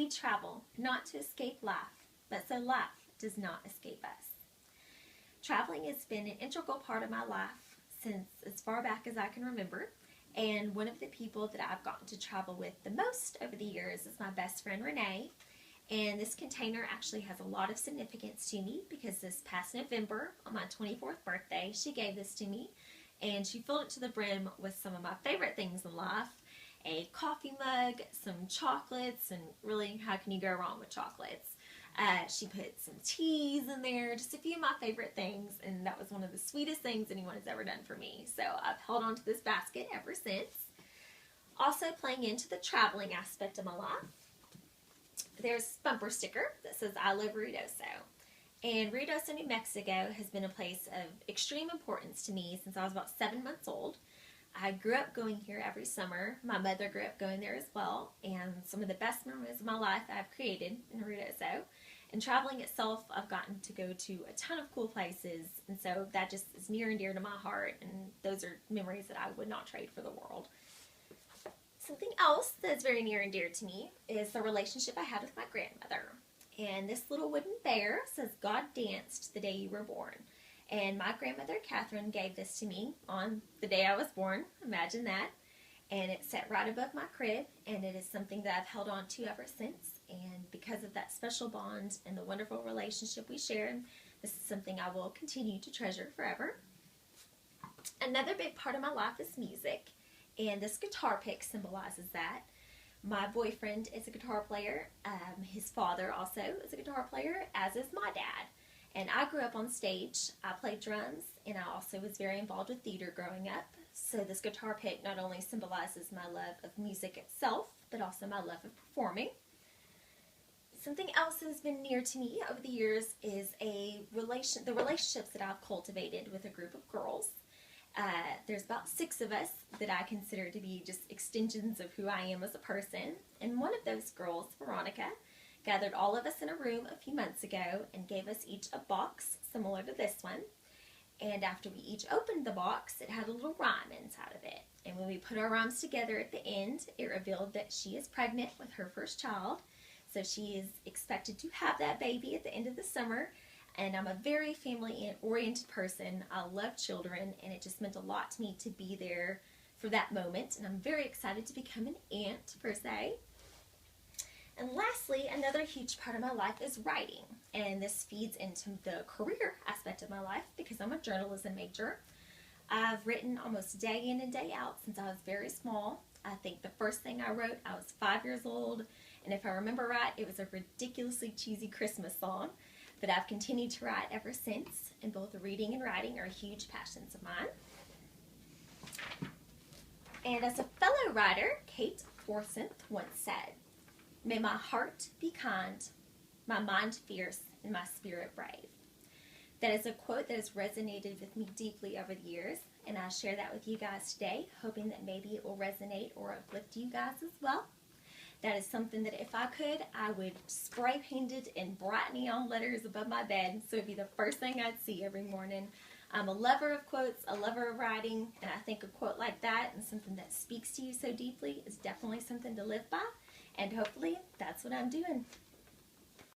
We travel not to escape life, but so life does not escape us. Traveling has been an integral part of my life since as far back as I can remember, and one of the people that I've gotten to travel with the most over the years is my best friend Renee. And this container actually has a lot of significance to me because this past November, on my 24th birthday, she gave this to me, and she filled it to the brim with some of my favorite things in life: a coffee mug, some chocolates, and really, how can you go wrong with chocolates? She put some teas in there, just a few of my favorite things, and that was one of the sweetest things anyone has ever done for me. So I've held on to this basket ever since. Also, playing into the traveling aspect of my life, there's a bumper sticker that says I love Ruidoso. And Ruidoso, New Mexico has been a place of extreme importance to me since I was about 7 months old. I grew up going here every summer. My mother grew up going there as well, and some of the best memories of my life I've created in Ruidoso. And traveling itself, I've gotten to go to a ton of cool places, and so that just is near and dear to my heart, and those are memories that I would not trade for the world. Something else that's very near and dear to me is the relationship I had with my grandmother. And this little wooden bear says, "God danced the day you were born." And my grandmother, Catherine, gave this to me on the day I was born. Imagine that. And it's set right above my crib, and it is something that I've held on to ever since. And because of that special bond and the wonderful relationship we share, this is something I will continue to treasure forever. Another big part of my life is music, and this guitar pick symbolizes that. My boyfriend is a guitar player. His father also is a guitar player, as is my dad. And I grew up on stage. I played drums, and I also was very involved with theater growing up. So this guitar pick not only symbolizes my love of music itself, but also my love of performing. Something else that has been near to me over the years is the relationships that I've cultivated with a group of girls. There's about 6 of us that I consider to be just extensions of who I am as a person. And one of those girls, Veronica, gathered all of us in a room a few months ago and gave us each a box similar to this one. And after we each opened the box, it had a little rhyme inside of it. And when we put our rhymes together at the end, it revealed that she is pregnant with her first child. So she is expected to have that baby at the end of the summer. And I'm a very family-oriented person. I love children, and it just meant a lot to me to be there for that moment. And I'm very excited to become an aunt, per se. And lastly, another huge part of my life is writing. And this feeds into the career aspect of my life because I'm a journalism major. I've written almost day in and day out since I was very small. I think the first thing I wrote, I was 5 years old. And if I remember right, it was a ridiculously cheesy Christmas song. But I've continued to write ever since, and both reading and writing are huge passions of mine. And as a fellow writer, Kate Forsyth once said, "May my heart be kind, my mind fierce, and my spirit brave." That is a quote that has resonated with me deeply over the years, and I share that with you guys today, hoping that maybe it will resonate or uplift you guys as well. That is something that if I could, I would spray paint it in bright neon letters above my bed, so it'd be the first thing I'd see every morning. I'm a lover of quotes, a lover of writing, and I think a quote like that and something that speaks to you so deeply is definitely something to live by, and hopefully that's what I'm doing.